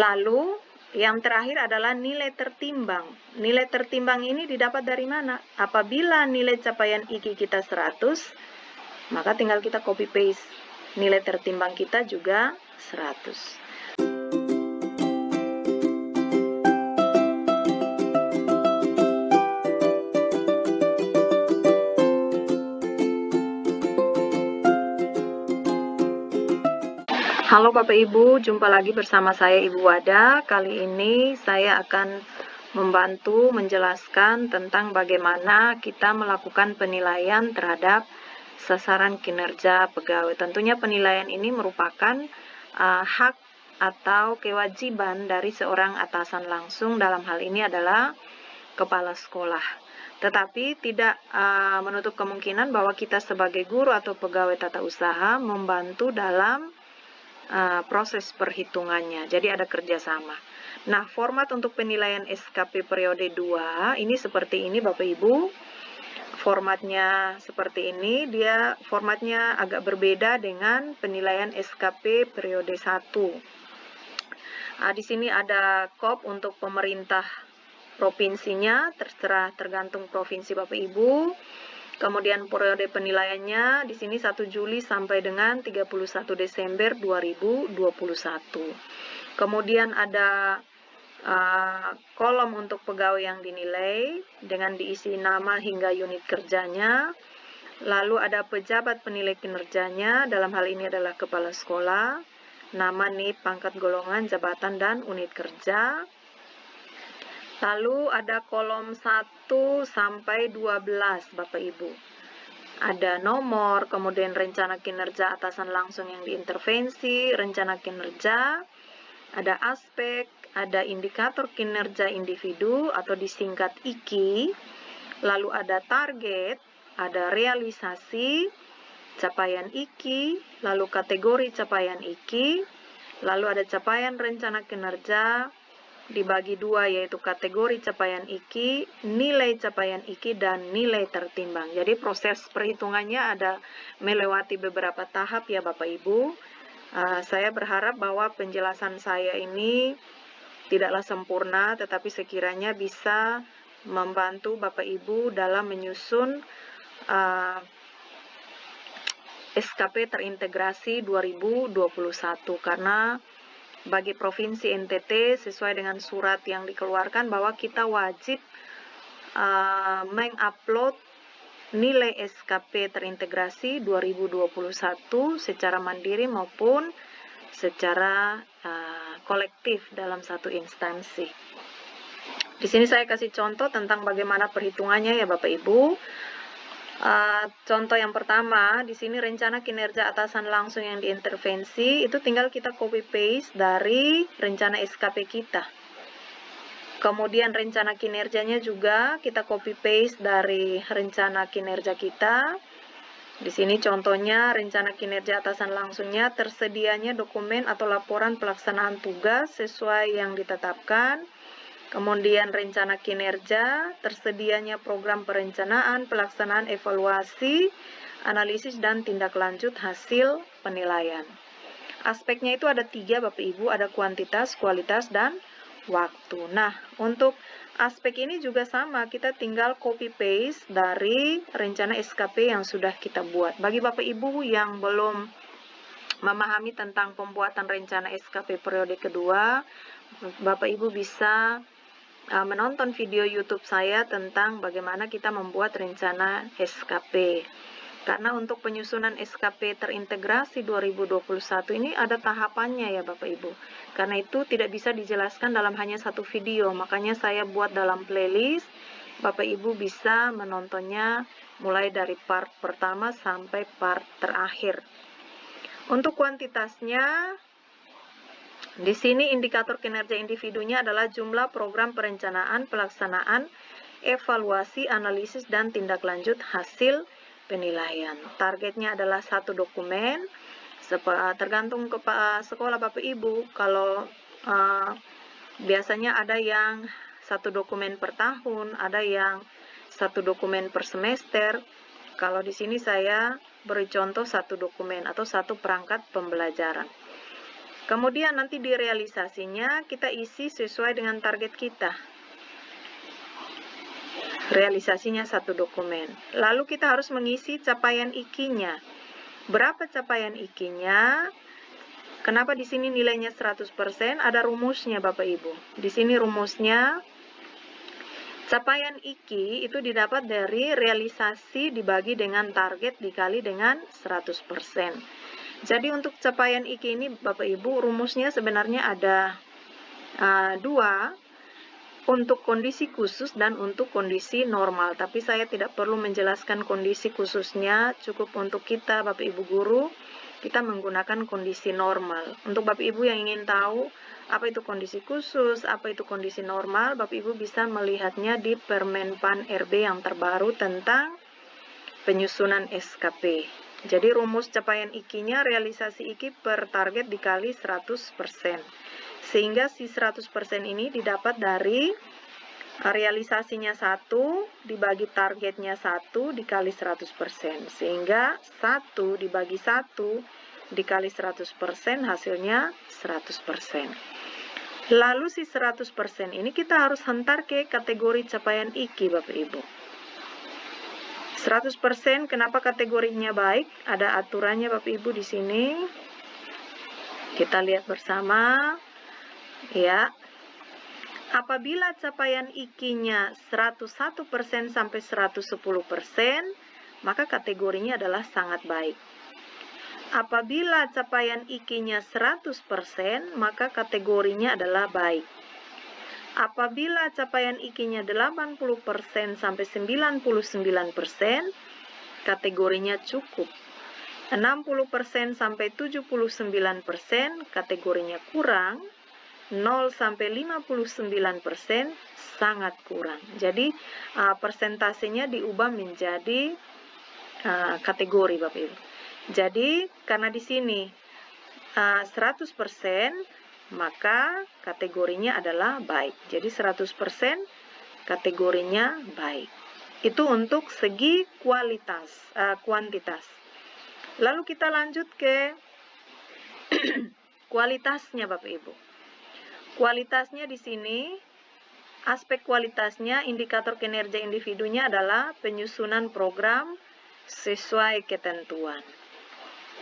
Lalu yang terakhir adalah nilai tertimbang. Nilai tertimbang ini didapat dari mana? Apabila nilai capaian IKI kita 100, maka tinggal kita copy paste. Nilai tertimbang kita juga 100. Halo Bapak Ibu, jumpa lagi bersama saya Ibu Wada. Kali ini saya akan membantu menjelaskan tentang bagaimana kita melakukan penilaian terhadap sasaran kinerja pegawai. Tentunya penilaian ini merupakan hak atau kewajiban dari seorang atasan langsung, dalam hal ini adalah kepala sekolah. Tetapi tidak menutup kemungkinan bahwa kita sebagai guru atau pegawai tata usaha membantu dalam proses perhitungannya. Jadi ada kerjasama. Nah, format untuk penilaian SKP periode 2 ini seperti ini Bapak Ibu. Formatnya seperti ini, dia formatnya agak berbeda dengan penilaian SKP periode 1. Di sini ada KOP untuk pemerintah provinsinya, tergantung provinsi Bapak Ibu. Kemudian periode penilaiannya di sini 1 Juli sampai dengan 31 Desember 2021. Kemudian ada kolom untuk pegawai yang dinilai dengan diisi nama hingga unit kerjanya. Lalu ada pejabat penilai kinerjanya, dalam hal ini adalah kepala sekolah, nama, NIP, pangkat, golongan, jabatan, dan unit kerja. Lalu ada kolom 1 sampai 12 Bapak Ibu. Ada nomor, kemudian rencana kinerja atasan langsung yang diintervensi, rencana kinerja, ada aspek, ada indikator kinerja individu atau disingkat IKI, lalu ada target, ada realisasi, capaian IKI, lalu kategori capaian IKI, lalu ada capaian rencana kinerja, dibagi 2 yaitu kategori capaian IKI, nilai capaian IKI, dan nilai tertimbang. Jadi proses perhitungannya ada melewati beberapa tahap ya Bapak Ibu. Saya berharap bahwa penjelasan saya ini tidaklah sempurna, tetapi sekiranya bisa membantu Bapak Ibu dalam menyusun SKP terintegrasi 2021, karena bagi Provinsi NTT sesuai dengan surat yang dikeluarkan bahwa kita wajib mengupload nilai SKP terintegrasi 2021 secara mandiri maupun secara kolektif dalam satu instansi. Di sini saya kasih contoh tentang bagaimana perhitungannya ya Bapak Ibu. Contoh yang pertama, di sini rencana kinerja atasan langsung yang diintervensi, itu tinggal kita copy paste dari rencana SKP kita. Kemudian rencana kinerjanya juga kita copy paste dari rencana kinerja kita. Di sini contohnya rencana kinerja atasan langsungnya, tersedianya dokumen atau laporan pelaksanaan tugas sesuai yang ditetapkan. Kemudian rencana kinerja, tersedianya program perencanaan, pelaksanaan evaluasi, analisis, dan tindak lanjut hasil penilaian. Aspeknya itu ada 3 Bapak Ibu, ada kuantitas, kualitas, dan waktu. Nah, untuk aspek ini juga sama, kita tinggal copy paste dari rencana SKP yang sudah kita buat. Bagi Bapak Ibu yang belum memahami tentang pembuatan rencana SKP periode kedua, Bapak Ibu bisa menonton video YouTube saya tentang bagaimana kita membuat rencana SKP. Karena untuk penyusunan SKP terintegrasi 2021 ini ada tahapannya ya Bapak Ibu. Karena itu tidak bisa dijelaskan dalam hanya satu video, makanya saya buat dalam playlist. Bapak Ibu bisa menontonnya mulai dari part pertama sampai part terakhir. Untuk kuantitasnya, di sini indikator kinerja individunya adalah jumlah program perencanaan, pelaksanaan, evaluasi, analisis, dan tindak lanjut hasil penilaian. Targetnya adalah 1 dokumen, tergantung ke sekolah Bapak Ibu. Kalau biasanya ada yang 1 dokumen per tahun, ada yang 1 dokumen per semester. Kalau di sini saya beri contoh 1 dokumen atau 1 perangkat pembelajaran. Kemudian nanti di realisasinya kita isi sesuai dengan target kita. Realisasinya satu dokumen. Lalu kita harus mengisi capaian IKI-nya. Berapa capaian IKI-nya? Kenapa di sini nilainya 100%? Ada rumusnya Bapak Ibu. Di sini rumusnya, capaian IKI itu didapat dari realisasi dibagi dengan target dikali dengan 100%. Jadi untuk capaian IKI ini Bapak Ibu, rumusnya sebenarnya ada dua, untuk kondisi khusus dan untuk kondisi normal. Tapi saya tidak perlu menjelaskan kondisi khususnya, cukup untuk kita Bapak Ibu guru, kita menggunakan kondisi normal. Untuk Bapak Ibu yang ingin tahu apa itu kondisi khusus, apa itu kondisi normal, Bapak Ibu bisa melihatnya di Permenpan RB yang terbaru tentang penyusunan SKP. Jadi rumus capaian IKI-nya realisasi IKI per target dikali 100%. Sehingga si 100% ini didapat dari realisasinya 1 dibagi targetnya 1 dikali 100%. Sehingga 1 dibagi 1 dikali 100% hasilnya 100%. Lalu si 100% ini kita harus hantar ke kategori capaian IKI Bapak Ibu. 100% kenapa kategorinya baik? Ada aturannya Bapak Ibu di sini. Kita lihat bersama. Ya. Apabila capaian IKI-nya 101% sampai 110%, maka kategorinya adalah sangat baik. Apabila capaian IKI-nya 100%, maka kategorinya adalah baik. Apabila capaian IKI-nya 80% sampai 99%, kategorinya cukup. 60% sampai 79%, kategorinya kurang. 0 sampai 59% sangat kurang. Jadi persentasenya diubah menjadi kategori Bapak Ibu. Jadi karena di sini 100%, maka kategorinya adalah baik. Jadi 100% kategorinya baik. Itu untuk segi kuantitas. Lalu kita lanjut ke kualitasnya Bapak Ibu. Kualitasnya di sini, aspek kualitasnya, indikator kinerja individunya adalah penyusunan program sesuai ketentuan.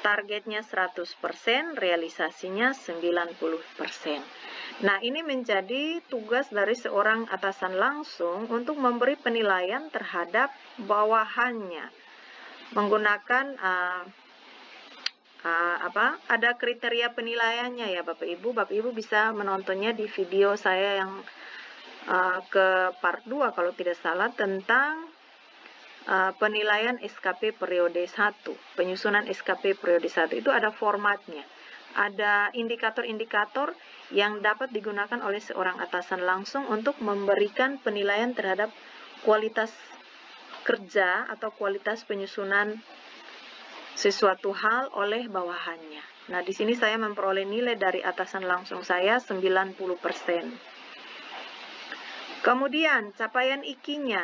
Targetnya 100%, realisasinya 90%. Nah, ini menjadi tugas dari seorang atasan langsung untuk memberi penilaian terhadap bawahannya. Menggunakan ada kriteria penilaiannya ya Bapak Ibu. Bapak Ibu bisa menontonnya di video saya yang ke part 2 kalau tidak salah tentang penilaian SKP periode 1, penyusunan SKP periode 1 itu ada formatnya. Ada indikator-indikator yang dapat digunakan oleh seorang atasan langsung untuk memberikan penilaian terhadap kualitas kerja atau kualitas penyusunan sesuatu hal oleh bawahannya. Nah, di sini saya memperoleh nilai dari atasan langsung saya 90%. Kemudian capaian IKI-nya.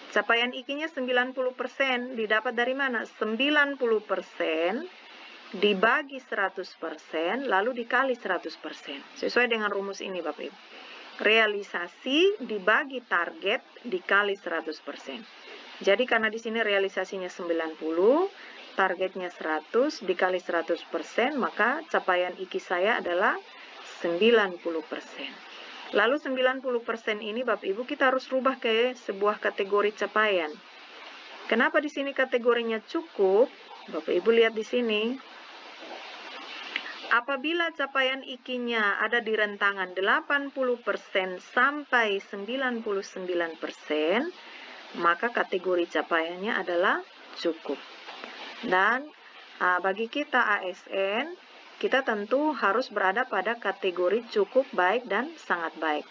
Capaian IKI-nya 90% didapat dari mana? 90% dibagi 100% lalu dikali 100%. Sesuai dengan rumus ini Bapak Ibu. Realisasi dibagi target dikali 100%. Jadi karena di sini realisasinya 90, targetnya 100 dikali 100%, maka capaian IKI saya adalah 90%. Lalu 90% ini Bapak Ibu kita harus rubah ke sebuah kategori capaian. Kenapa di sini kategorinya cukup? Bapak Ibu lihat di sini. Apabila capaian IKI-nya ada di rentangan 80% sampai 99%, maka kategori capaiannya adalah cukup. Dan bagi kita ASN, kita tentu harus berada pada kategori cukup, baik, dan sangat baik.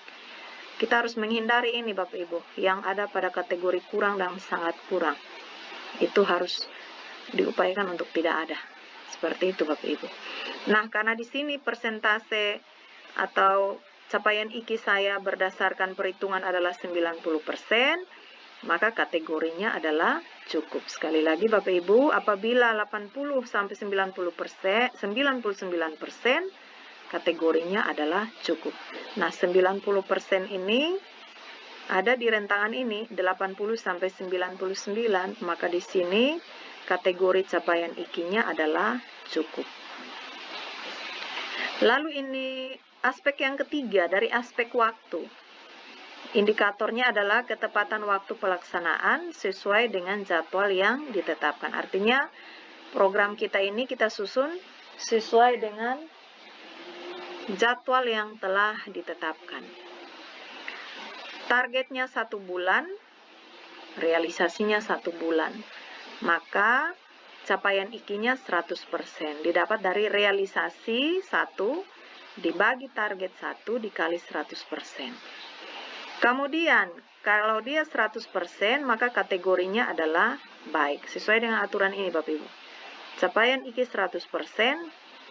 Kita harus menghindari ini Bapak Ibu, yang ada pada kategori kurang dan sangat kurang. Itu harus diupayakan untuk tidak ada. Seperti itu Bapak Ibu. Nah, karena di sini persentase atau capaian IKI saya berdasarkan perhitungan adalah 90%, maka kategorinya adalah cukup. Sekali lagi Bapak Ibu, apabila 80 sampai 99%, kategorinya adalah cukup. Nah, 90% ini ada di rentangan ini, 80 sampai 99, maka di sini kategori capaian IKI-nya adalah cukup. Lalu ini aspek yang ketiga dari aspek waktu. Indikatornya adalah ketepatan waktu pelaksanaan sesuai dengan jadwal yang ditetapkan. Artinya program kita ini kita susun sesuai dengan jadwal yang telah ditetapkan. Targetnya 1 bulan, realisasinya 1 bulan. Maka capaian IKI-nya 100%. Didapat dari realisasi 1 dibagi target 1 dikali 100%. Kemudian, kalau dia 100%, maka kategorinya adalah baik. Sesuai dengan aturan ini, Bapak Ibu. Capaian IKI 100%,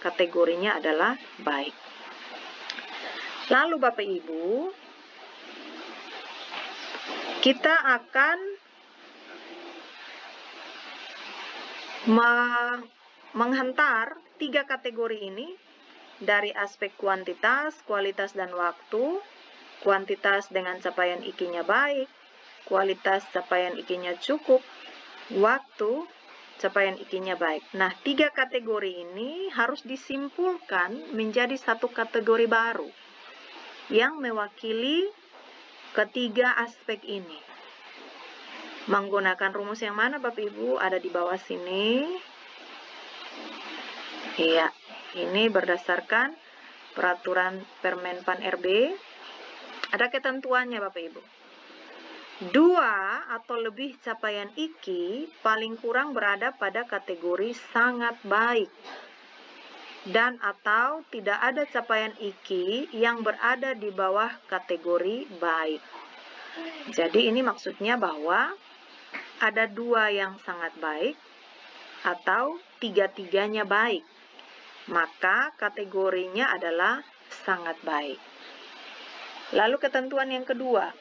kategorinya adalah baik. Lalu, Bapak Ibu, kita akan menghantar 3 kategori ini dari aspek kuantitas, kualitas, dan waktu. Kuantitas dengan capaian IKI-nya baik, kualitas capaian IKI-nya cukup, waktu capaian IKI-nya baik. Nah, 3 kategori ini harus disimpulkan menjadi 1 kategori baru yang mewakili ketiga aspek ini. Menggunakan rumus yang mana, Bapak Ibu? Ada di bawah sini. Iya, ini berdasarkan peraturan Permenpan RB. Ada ketentuannya, Bapak Ibu. 2 atau lebih capaian IKI paling kurang berada pada kategori sangat baik. Dan atau tidak ada capaian IKI yang berada di bawah kategori baik. Jadi ini maksudnya bahwa ada 2 yang sangat baik atau 3-tiganya baik. Maka kategorinya adalah sangat baik. Lalu ketentuan yang kedua.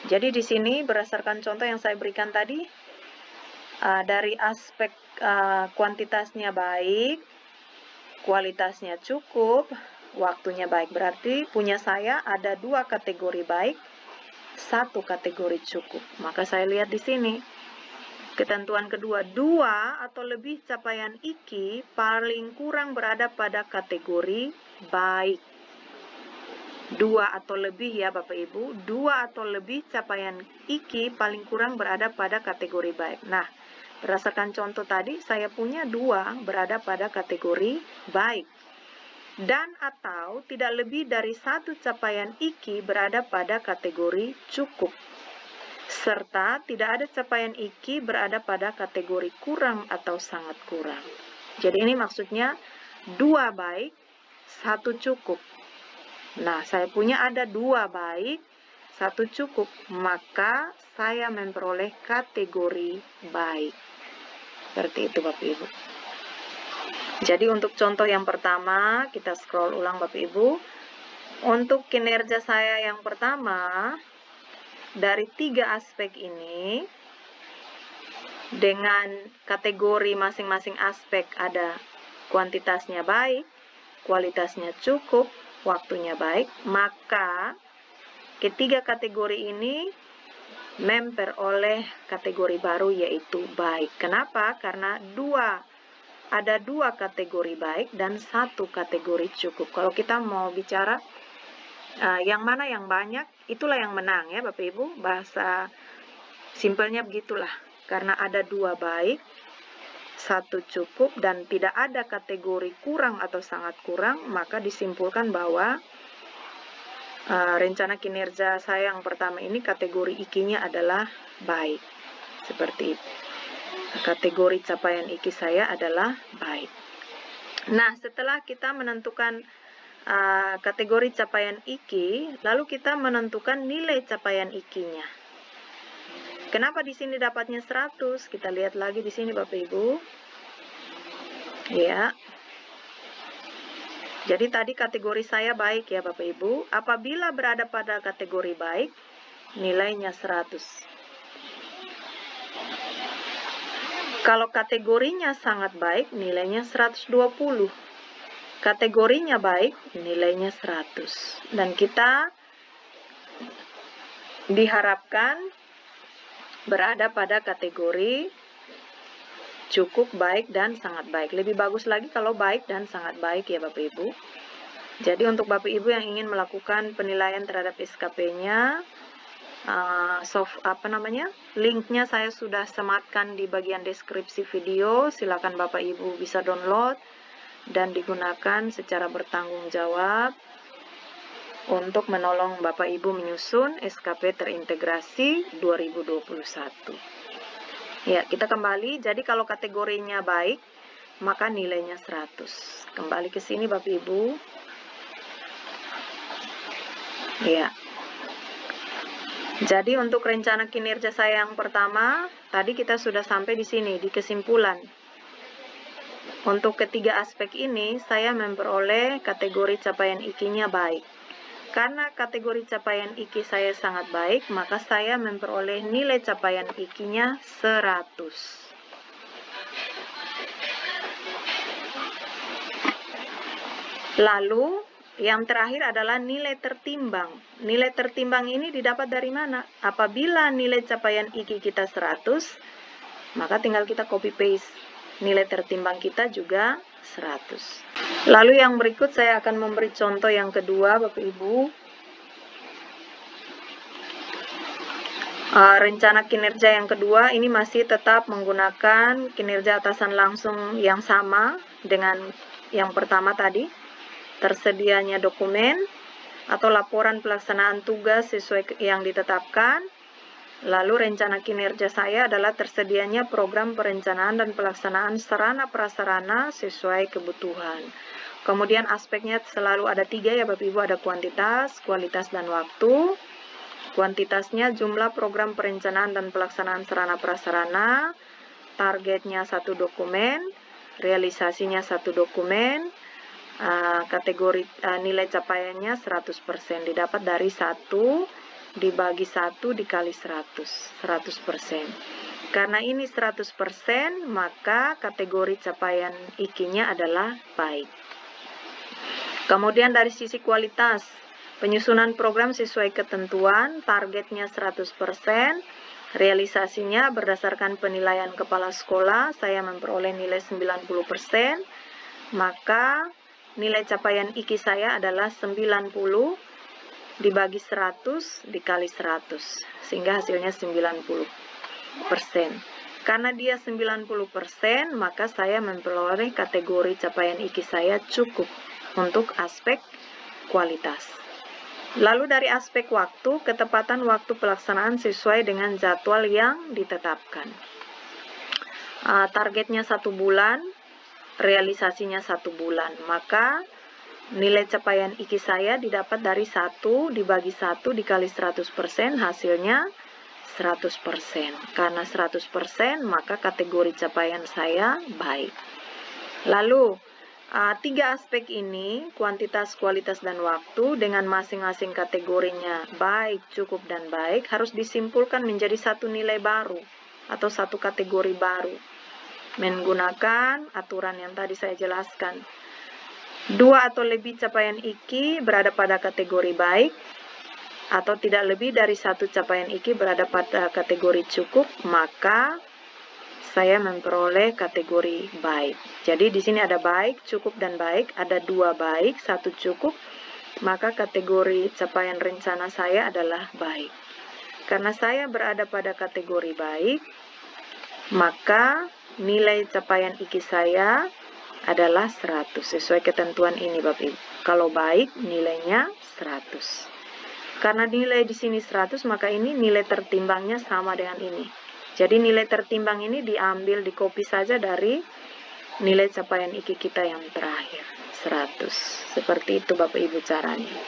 Jadi di sini berdasarkan contoh yang saya berikan tadi, dari aspek kuantitasnya baik, kualitasnya cukup, waktunya baik. Berarti punya saya ada 2 kategori baik, 1 kategori cukup. Maka saya lihat di sini. Ketentuan kedua, 2 atau lebih capaian IKI paling kurang berada pada kategori baik. 2 atau lebih ya Bapak Ibu, 2 atau lebih capaian IKI paling kurang berada pada kategori baik. Nah, berdasarkan contoh tadi, saya punya 2 berada pada kategori baik. Dan atau tidak lebih dari 1 capaian IKI berada pada kategori cukup. Serta tidak ada capaian IKI berada pada kategori kurang atau sangat kurang. Jadi ini maksudnya 2 baik, 1 cukup. Nah, saya punya ada 2 baik, 1 cukup, maka saya memperoleh kategori baik. Seperti itu Bapak Ibu. Jadi untuk contoh yang pertama, kita scroll ulang Bapak Ibu. Untuk kinerja saya yang pertama, dari 3 aspek ini, dengan kategori masing-masing aspek ada kuantitasnya baik, kualitasnya cukup, waktunya baik, maka ketiga kategori ini memperoleh kategori baru yaitu baik. Kenapa? Karena ada 2 kategori baik dan 1 kategori cukup. Kalau kita mau bicara yang mana yang banyak, itulah yang menang ya Bapak Ibu. Bahasa simpelnya begitulah. Karena ada 2 baik, 1 cukup, dan tidak ada kategori kurang atau sangat kurang, maka disimpulkan bahwa rencana kinerja saya yang pertama ini kategori IKI-nya adalah baik. Seperti itu. Kategori capaian IKI saya adalah baik. Nah, setelah kita menentukan kategori capaian IKI, lalu kita menentukan nilai capaian IKI-nya. Kenapa di sini dapatnya 100? Kita lihat lagi di sini Bapak Ibu. Ya. Jadi tadi kategori saya baik ya Bapak Ibu. Apabila berada pada kategori baik, nilainya 100. Kalau kategorinya sangat baik, nilainya 120. kategorinya baik, nilainya 100. Dan kita diharapkan berada pada kategori cukup, baik, dan sangat baik. Lebih bagus lagi kalau baik dan sangat baik ya Bapak Ibu. Jadi untuk Bapak Ibu yang ingin melakukan penilaian terhadap SKP-nya, linknya saya sudah sematkan di bagian deskripsi video. Silakan Bapak Ibu bisa download dan digunakan secara bertanggung jawab untuk menolong Bapak Ibu menyusun SKP terintegrasi 2021. Ya, kita kembali. Jadi kalau kategorinya baik, maka nilainya 100. Kembali ke sini Bapak Ibu. Ya. Jadi untuk rencana kinerja saya yang pertama, tadi kita sudah sampai di sini, di kesimpulan. Untuk ketiga aspek ini, saya memperoleh kategori capaian IKI-nya baik. Karena kategori capaian IKI saya sangat baik, maka saya memperoleh nilai capaian IKI-nya 100. Lalu, yang terakhir adalah nilai tertimbang. Nilai tertimbang ini didapat dari mana? Apabila nilai capaian IKI kita 100, maka tinggal kita copy paste. Nilai tertimbang kita juga 100. Lalu yang berikut saya akan memberi contoh yang kedua Bapak Ibu. Rencana kinerja yang kedua ini masih tetap menggunakan kinerja atasan langsung yang sama dengan yang pertama tadi. Tersedianya dokumen atau laporan pelaksanaan tugas sesuai yang ditetapkan. Lalu rencana kinerja saya adalah tersedianya program perencanaan dan pelaksanaan sarana prasarana sesuai kebutuhan. Kemudian aspeknya selalu ada 3 ya Bapak Ibu, ada kuantitas, kualitas, dan waktu. Kuantitasnya jumlah program perencanaan dan pelaksanaan sarana prasarana, targetnya 1 dokumen, realisasinya 1 dokumen, kategori nilai capaiannya 100%, didapat dari 1 dibagi 1 dikali 100%. Karena ini 100%, maka kategori capaian IKI-nya adalah baik. Kemudian dari sisi kualitas, penyusunan program sesuai ketentuan, targetnya 100%, realisasinya berdasarkan penilaian kepala sekolah, saya memperoleh nilai 90%, maka nilai capaian IKI saya adalah 90 dibagi 100 dikali 100, sehingga hasilnya 90%. Karena dia 90%, maka saya memperoleh kategori capaian IKI saya cukup untuk aspek kualitas. Lalu dari aspek waktu, ketepatan waktu pelaksanaan sesuai dengan jadwal yang ditetapkan. Targetnya 1 bulan, realisasinya 1 bulan, maka nilai capaian IKI saya didapat dari 1 dibagi 1 dikali 100%, hasilnya 100%. Karena 100%, maka kategori capaian saya baik. Lalu, 3 aspek ini, kuantitas, kualitas, dan waktu, dengan masing-masing kategorinya baik, cukup, dan baik, harus disimpulkan menjadi 1 nilai baru atau 1 kategori baru. Menggunakan aturan yang tadi saya jelaskan. 2 atau lebih capaian IKI berada pada kategori baik, atau tidak lebih dari 1 capaian IKI berada pada kategori cukup, maka saya memperoleh kategori baik. Jadi di sini ada baik, cukup, dan baik. Ada 2 baik, 1 cukup, maka kategori capaian rencana saya adalah baik. Karena saya berada pada kategori baik, maka nilai capaian IKI saya adalah 100, sesuai ketentuan ini Bapak Ibu. Kalau baik, nilainya 100. Karena nilai di sini 100, maka ini nilai tertimbangnya sama dengan ini. Jadi nilai tertimbang ini diambil, di-copy saja dari nilai capaian IKI kita yang terakhir, 100. Seperti itu Bapak Ibu caranya.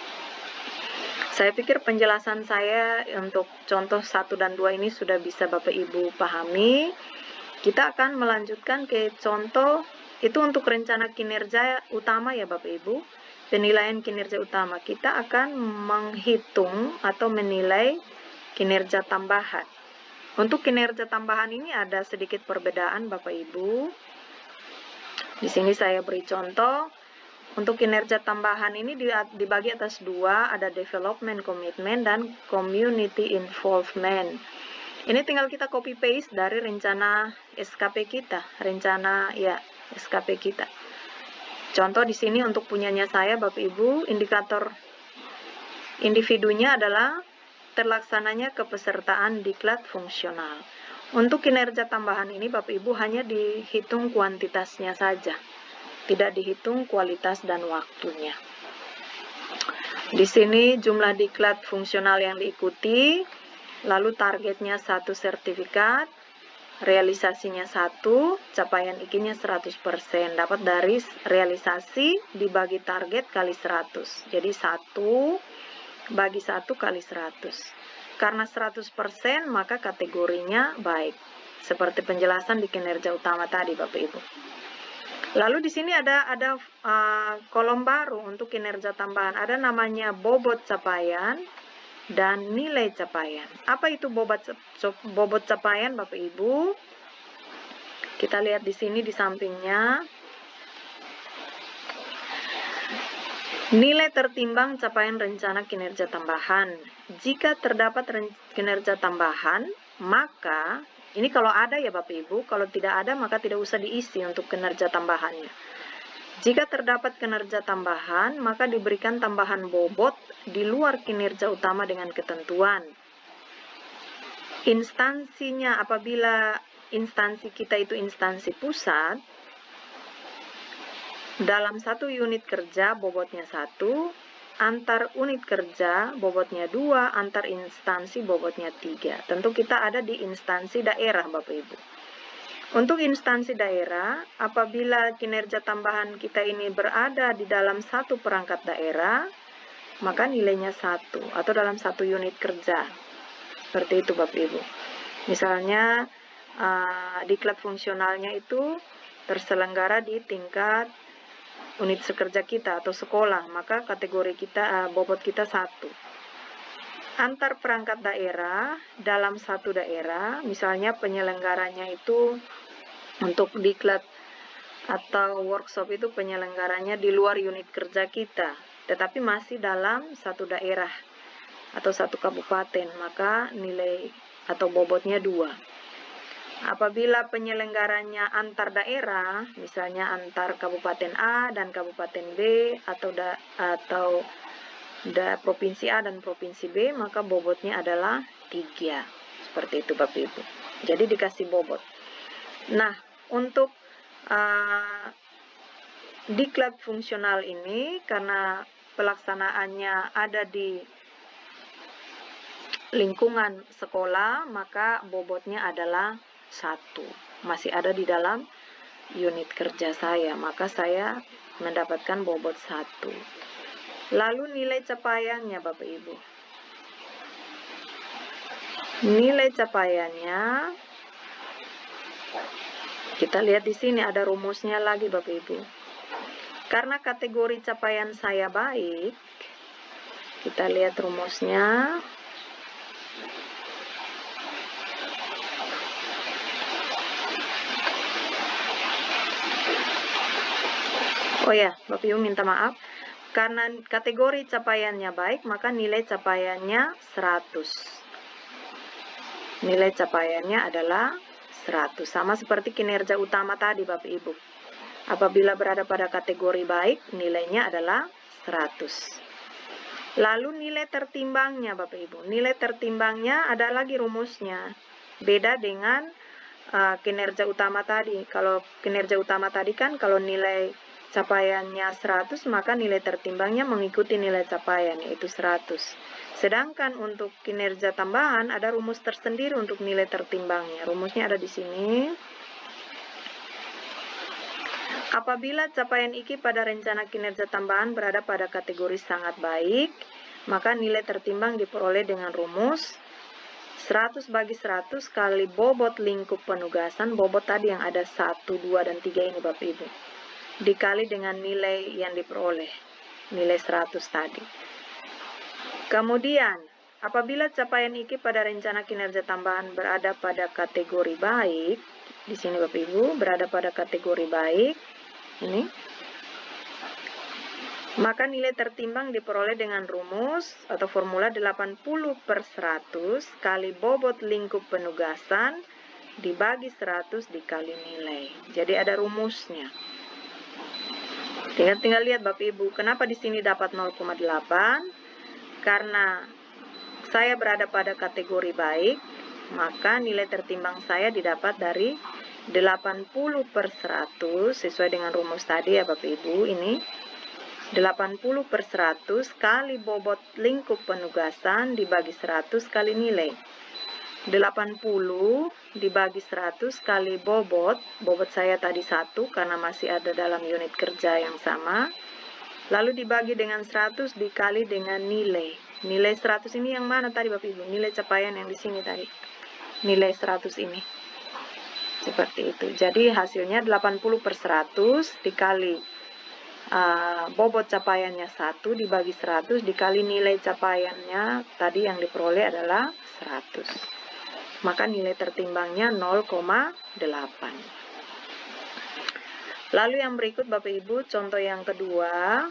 Saya pikir penjelasan saya untuk contoh 1 dan 2 ini sudah bisa Bapak Ibu pahami. Kita akan melanjutkan ke contoh, itu untuk rencana kinerja utama ya Bapak Ibu. Penilaian kinerja utama, kita akan menghitung atau menilai kinerja tambahan. Untuk kinerja tambahan ini ada sedikit perbedaan Bapak Ibu. Di sini saya beri contoh. Untuk kinerja tambahan ini dibagi atas dua, ada development commitment dan community involvement. Ini tinggal kita copy paste dari rencana SKP kita, SKP kita. Contoh di sini untuk punyanya saya, Bapak Ibu, indikator individunya adalah terlaksananya kepesertaan diklat fungsional. Untuk kinerja tambahan ini, Bapak Ibu, hanya dihitung kuantitasnya saja, tidak dihitung kualitas dan waktunya. Di sini jumlah diklat fungsional yang diikuti, lalu targetnya 1 sertifikat, realisasinya 1, capaian IKI-nya 100%, dapat dari realisasi dibagi target kali 100. Jadi 1 bagi 1 kali 100. Karena 100% maka kategorinya baik. Seperti penjelasan di kinerja utama tadi, Bapak Ibu. Lalu di sini ada kolom baru untuk kinerja tambahan. Ada namanya bobot capaian dan nilai capaian. Apa itu bobot capaian, Bapak Ibu? Kita lihat di sini di sampingnya. Nilai tertimbang capaian rencana kinerja tambahan. Jika terdapat kinerja tambahan, maka ini kalau ada ya Bapak Ibu, kalau tidak ada maka tidak usah diisi untuk kinerja tambahannya. Jika terdapat kinerja tambahan, maka diberikan tambahan bobot di luar kinerja utama dengan ketentuan. Instansinya, apabila instansi kita itu instansi pusat, dalam 1 unit kerja bobotnya 1, antar unit kerja bobotnya 2, antar instansi bobotnya 3. Tentu kita ada di instansi daerah, Bapak Ibu. Untuk instansi daerah, apabila kinerja tambahan kita ini berada di dalam 1 perangkat daerah, maka nilainya 1 atau dalam 1 unit kerja. Seperti itu, Bapak Ibu. Misalnya diklat fungsionalnya itu terselenggara di tingkat unit sekerja kita atau sekolah, maka kategori kita bobot kita 1. Antar perangkat daerah dalam 1 daerah, misalnya penyelenggaranya itu untuk diklat atau workshop itu penyelenggaranya di luar unit kerja kita, tetapi masih dalam 1 daerah atau 1 kabupaten, maka nilai atau bobotnya 2. Apabila penyelenggaranya antar daerah, misalnya antar kabupaten A dan kabupaten B atau provinsi A dan provinsi B, maka bobotnya adalah 3. Seperti itu Bapak Ibu. Jadi dikasih bobot. Nah, untuk diklat fungsional ini karena pelaksanaannya ada di lingkungan sekolah, maka bobotnya adalah 1. Masih ada di dalam unit kerja saya, maka saya mendapatkan bobot 1. Lalu nilai capaiannya Bapak Ibu. Nilai capaiannya kita lihat di sini ada rumusnya lagi Bapak Ibu. Karena kategori capaian saya baik, kita lihat rumusnya. Oh ya, Bapak Ibu minta maaf. Karena kategori capaiannya baik, maka nilai capaiannya 100. Nilai capaiannya adalah 100. Sama seperti kinerja utama tadi, Bapak Ibu. Apabila berada pada kategori baik, nilainya adalah 100. Lalu nilai tertimbangnya, Bapak Ibu. Nilai tertimbangnya ada lagi rumusnya. Beda dengan kinerja utama tadi. Kalau kinerja utama tadi kan kalau nilai capaiannya 100, maka nilai tertimbangnya mengikuti nilai capaian, yaitu 100. Sedangkan untuk kinerja tambahan ada rumus tersendiri untuk nilai tertimbangnya. Rumusnya ada di sini. Apabila capaian IKI pada rencana kinerja tambahan berada pada kategori sangat baik, maka nilai tertimbang diperoleh dengan rumus 100 bagi 100 kali bobot lingkup penugasan, bobot tadi yang ada 1, 2, dan 3 ini Bapak Ibu, dikali dengan nilai yang diperoleh, nilai 100 tadi. Kemudian, apabila capaian IKI pada rencana kinerja tambahan berada pada kategori baik, di sini Bapak Ibu, berada pada kategori baik, ini, Maka nilai tertimbang diperoleh dengan rumus atau formula 80/100 kali bobot lingkup penugasan dibagi 100 dikali nilai. Jadi ada rumusnya. Tinggal lihat Bapak Ibu, kenapa di sini dapat 0,8? Karena saya berada pada kategori baik, maka nilai tertimbang saya didapat dari 80/100 sesuai dengan rumus tadi ya Bapak Ibu. Ini 80/100 kali bobot lingkup penugasan dibagi 100 kali nilai. 80 dibagi 100 kali bobot saya tadi 1 karena masih ada dalam unit kerja yang sama. Lalu dibagi dengan 100 dikali dengan nilai. Nilai 100 ini yang mana tadi Bapak Ibu? Nilai capaian yang di sini tadi. Nilai 100 ini. Seperti itu. Jadi hasilnya 80/100 dikali bobot capaiannya 1 dibagi 100 dikali nilai capaiannya tadi yang diperoleh adalah 100. Maka nilai tertimbangnya 0,8. Lalu yang berikut Bapak Ibu, contoh yang kedua.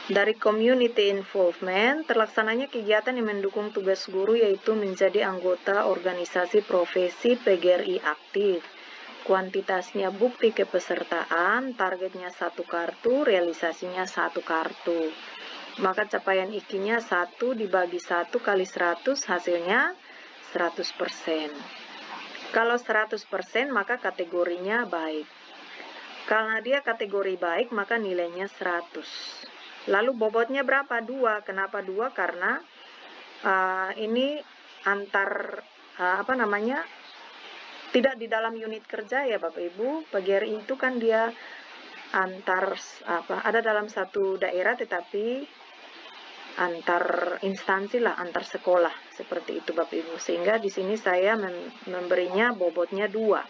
Dari community involvement, terlaksananya kegiatan yang mendukung tugas guru yaitu menjadi anggota organisasi profesi PGRI aktif. Kuantitasnya bukti kepesertaan, targetnya 1 kartu, realisasinya 1 kartu. Maka capaian IKI-nya 1 dibagi 1 kali 100, hasilnya 100%. Kalau 100% maka kategorinya baik. Karena dia kategori baik maka nilainya 100. Lalu bobotnya berapa? 2. Kenapa 2? Karena ini antar tidak di dalam unit kerja ya Bapak Ibu. PGRI itu kan dia ada dalam satu daerah tetapi antar instansi lah, antar sekolah, seperti itu Bapak Ibu. Sehingga di sini saya memberinya bobotnya 2.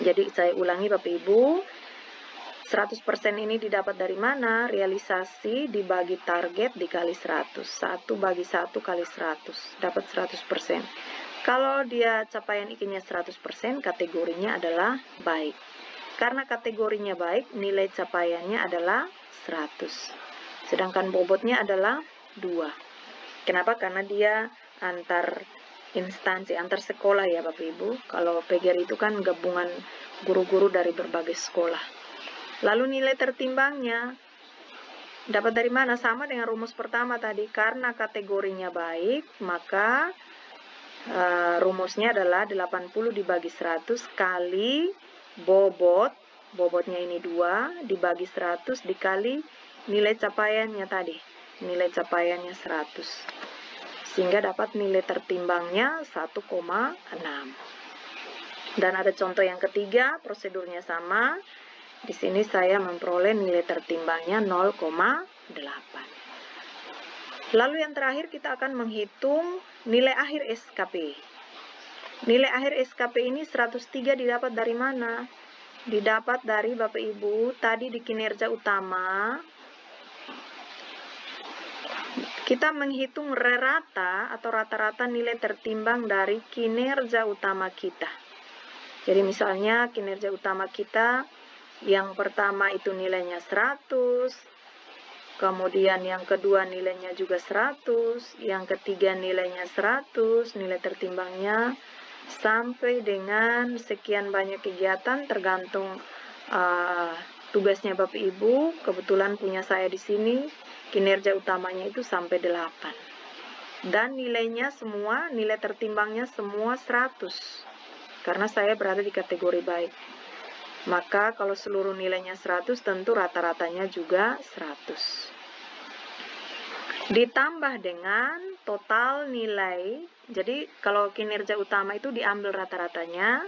Jadi saya ulangi Bapak Ibu, 100% ini didapat dari mana? Realisasi dibagi target dikali 100. 1 bagi 1 kali 100, dapat 100%. Kalau dia capaian IKI-nya 100%, kategorinya adalah baik. Karena kategorinya baik, nilai capaiannya adalah 100. Sedangkan bobotnya adalah 2. Kenapa? Karena dia antar instansi, antar sekolah ya Bapak Ibu. Kalau PGRI itu kan gabungan guru-guru dari berbagai sekolah. Lalu nilai tertimbangnya dapat dari mana? Sama dengan rumus pertama tadi. Karena kategorinya baik, maka rumusnya adalah 80 dibagi 100 kali bobotnya ini 2, dibagi 100 dikali nilai capaiannya tadi. Nilai capaiannya 100. Sehingga dapat nilai tertimbangnya 1,6. Dan ada contoh yang ketiga, prosedurnya sama. Di sini saya memperoleh nilai tertimbangnya 0,8. Lalu yang terakhir kita akan menghitung nilai akhir SKP. Nilai akhir SKP ini 103 didapat dari mana? Didapat dari Bapak Ibu, tadi di kinerja utama. Kita menghitung rata atau rata-rata nilai tertimbang dari kinerja utama kita. Jadi misalnya kinerja utama kita yang pertama itu nilainya 100, kemudian yang kedua nilainya juga 100, yang ketiga nilainya 100, nilai tertimbangnya sampai dengan sekian banyak kegiatan tergantung tugasnya Bapak Ibu. Kebetulan punya saya di sini kinerja utamanya itu sampai 8. Dan nilainya semua, nilai tertimbangnya semua 100. Karena saya berada di kategori baik. Maka kalau seluruh nilainya 100 tentu rata-ratanya juga 100. Ditambah dengan total nilai. Jadi kalau kinerja utama itu diambil rata-ratanya,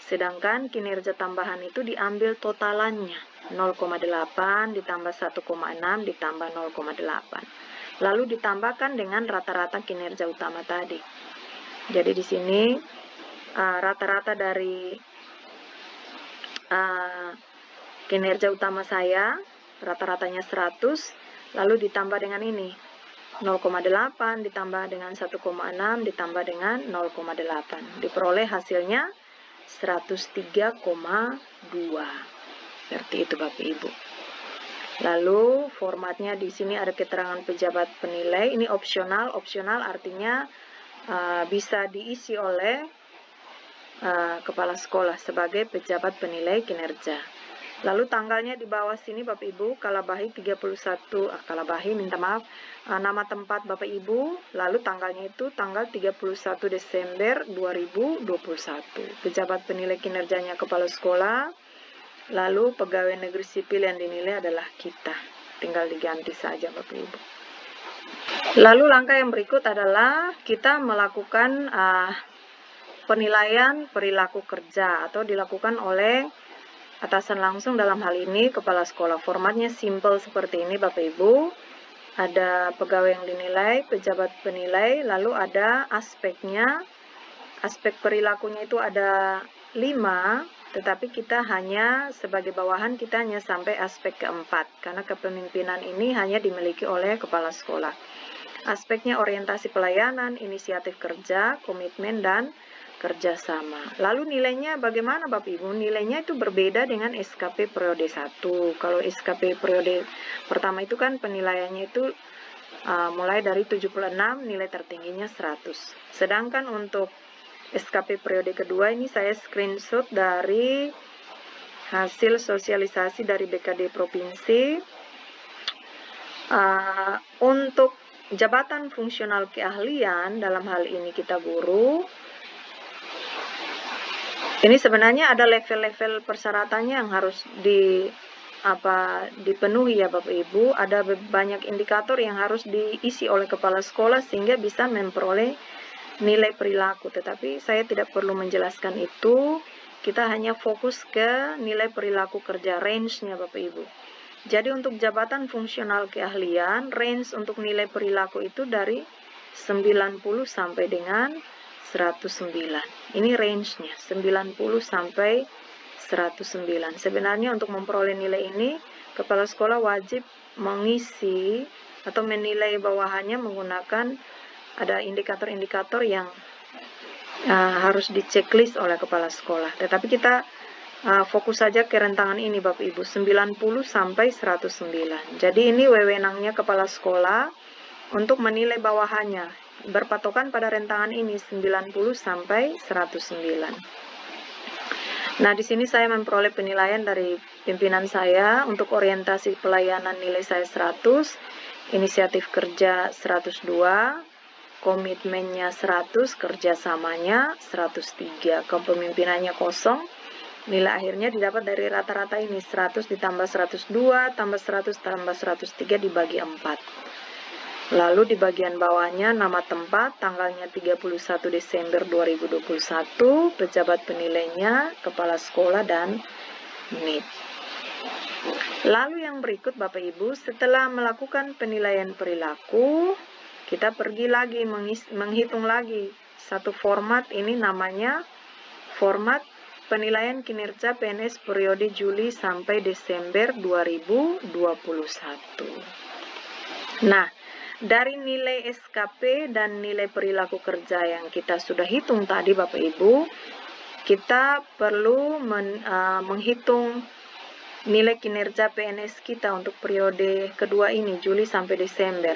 sedangkan kinerja tambahan itu diambil totalannya. 0,8 ditambah 1,6 ditambah 0,8. Lalu ditambahkan dengan rata-rata kinerja utama tadi. Jadi di sini rata-rata dari kinerja utama saya rata-ratanya 100, lalu ditambah dengan ini 0,8 ditambah dengan 1,6 ditambah dengan 0,8, diperoleh hasilnya 103,2. Seperti itu Bapak Ibu. Lalu formatnya di sini ada keterangan pejabat penilai. Ini opsional. Opsional artinya bisa diisi oleh kepala sekolah sebagai pejabat penilai kinerja. Lalu tanggalnya di bawah sini Bapak Ibu, Kalabahi 31, Kalabahi minta maaf, nama tempat Bapak Ibu, lalu tanggalnya itu tanggal 31 Desember 2021. Pejabat penilai kinerjanya kepala sekolah, lalu pegawai negeri sipil yang dinilai adalah kita. Tinggal diganti saja Bapak Ibu. Lalu langkah yang berikut adalah kita melakukan penilaian perilaku kerja atau dilakukan oleh atasan langsung, dalam hal ini kepala sekolah. Formatnya simple seperti ini Bapak Ibu. Ada pegawai yang dinilai, pejabat penilai, lalu ada aspeknya. Aspek perilakunya itu ada 5, tetapi kita hanya sebagai bawahan kita hanya sampai aspek keempat, karena kepemimpinan ini hanya dimiliki oleh kepala sekolah. Aspeknya orientasi pelayanan, inisiatif kerja, komitmen, dan kerjasama. Lalu nilainya bagaimana Bapak Ibu? Nilainya itu berbeda dengan SKP periode 1. Kalau SKP periode pertama itu kan penilaiannya itu mulai dari 76, nilai tertingginya 100. Sedangkan untuk SKP periode kedua ini saya screenshot dari hasil sosialisasi dari BKD Provinsi. Untuk jabatan fungsional keahlian, dalam hal ini kita guru, ini sebenarnya ada level-level persyaratannya yang harus dipenuhi ya Bapak Ibu. Ada banyak indikator yang harus diisi oleh kepala sekolah sehingga bisa memperoleh nilai perilaku. Tetapi saya tidak perlu menjelaskan itu. Kita hanya fokus ke nilai perilaku kerja, range-nya Bapak Ibu. Jadi untuk jabatan fungsional keahlian, range untuk nilai perilaku itu dari 90 sampai dengan 109. Ini range-nya, 90 sampai 109. Sebenarnya untuk memperoleh nilai ini, kepala sekolah wajib mengisi atau menilai bawahannya menggunakan ada indikator-indikator yang harus diceklis oleh kepala sekolah. Tetapi kita fokus saja ke rentangan ini Bapak Ibu, 90 sampai 109. Jadi ini wewenangnya kepala sekolah untuk menilai bawahannya, berpatokan pada rentangan ini 90 sampai 109. Nah, di sini saya memperoleh penilaian dari pimpinan saya. Untuk orientasi pelayanan nilai saya 100, inisiatif kerja 102, komitmennya 100, kerjasamanya 103, kepemimpinannya 0. Nilai akhirnya didapat dari rata-rata ini 100 ditambah 102 tambah 100 tambah 103 dibagi 4. Lalu di bagian bawahnya nama tempat, tanggalnya 31 Desember 2021, pejabat penilainya, kepala sekolah, dan NIP. Lalu yang berikut Bapak Ibu, setelah melakukan penilaian perilaku, kita pergi lagi menghitung lagi satu format, ini namanya format penilaian kinerja PNS periode Juli sampai Desember 2021. Nah, dari nilai SKP dan nilai perilaku kerja yang kita sudah hitung tadi Bapak Ibu, kita perlu menghitung nilai kinerja PNS kita untuk periode kedua ini, Juli sampai Desember.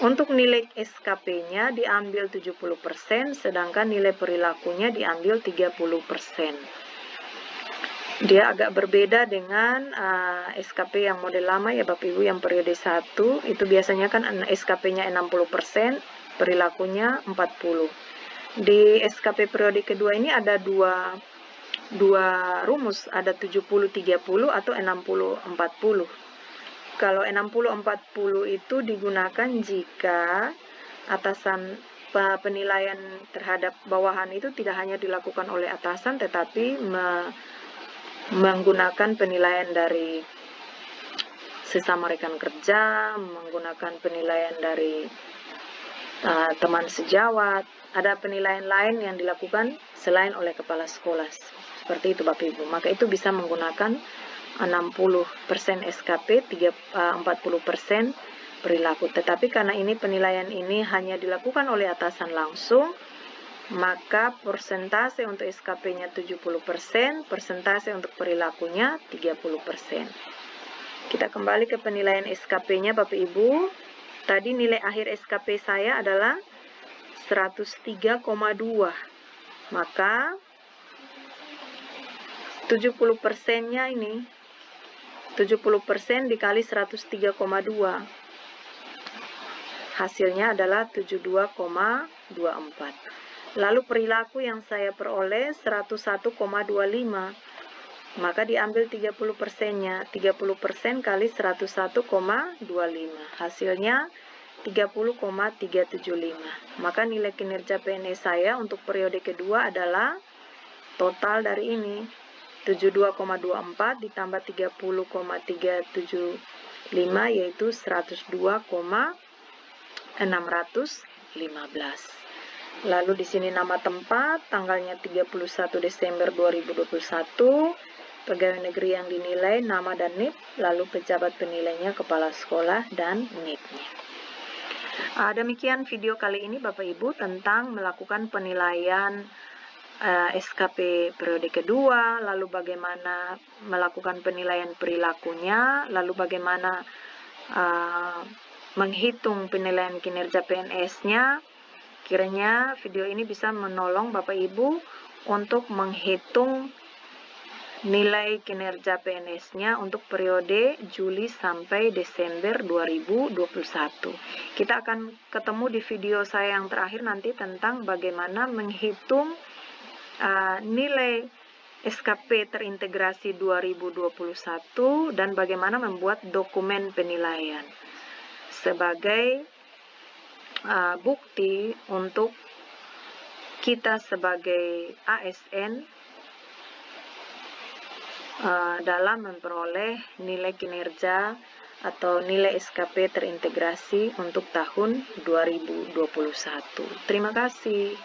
Untuk nilai SKP-nya diambil 70%, sedangkan nilai perilakunya diambil 30%. Dia agak berbeda dengan SKP yang model lama ya Bapak Ibu, yang periode 1 itu biasanya kan SKP-nya 60%, perilakunya 40%. Di SKP periode kedua ini ada dua rumus, ada 70-30 atau 60-40. Kalau 60-40 itu digunakan jika atasan penilaian terhadap bawahan itu tidak hanya dilakukan oleh atasan, tetapi menggunakan penilaian dari sesama rekan kerja, menggunakan penilaian dari teman sejawat, ada penilaian lain yang dilakukan selain oleh kepala sekolah. Seperti itu Bapak Ibu. Maka itu bisa menggunakan 60% SKP, 40% perilaku. Tetapi karena ini penilaian ini hanya dilakukan oleh atasan langsung, maka persentase untuk SKP-nya 70%, persentase untuk perilakunya 30%. Kita kembali ke penilaian SKP-nya Bapak Ibu. Tadi nilai akhir SKP saya adalah 103,2. Maka 70%-nya ini 70% dikali 103,2. Hasilnya adalah 72,24. Lalu perilaku yang saya peroleh 101,25. Maka diambil 30%-nya. 30% kali 101,25. Hasilnya 30,375. Maka nilai kinerja PNS saya untuk periode kedua adalah total dari ini 72,24 ditambah 30,375 yaitu 102,615. Lalu di sini nama tempat, tanggalnya 31 Desember 2021, pegawai negeri yang dinilai, nama dan NIP, lalu pejabat penilainya, kepala sekolah, dan NIP-nya. Demikian video kali ini Bapak Ibu tentang melakukan penilaian SKP periode kedua, lalu bagaimana melakukan penilaian perilakunya, lalu bagaimana menghitung penilaian kinerja PNS-nya. Kiranya video ini bisa menolong Bapak Ibu untuk menghitung nilai kinerja PNS-nya untuk periode Juli sampai Desember 2021. Kita akan ketemu di video saya yang terakhir nanti tentang bagaimana menghitung nilai SKP terintegrasi 2021 dan bagaimana membuat dokumen penilaian sebagai bukti untuk kita sebagai ASN dalam memperoleh nilai kinerja atau nilai SKP terintegrasi untuk tahun 2021. Terima kasih.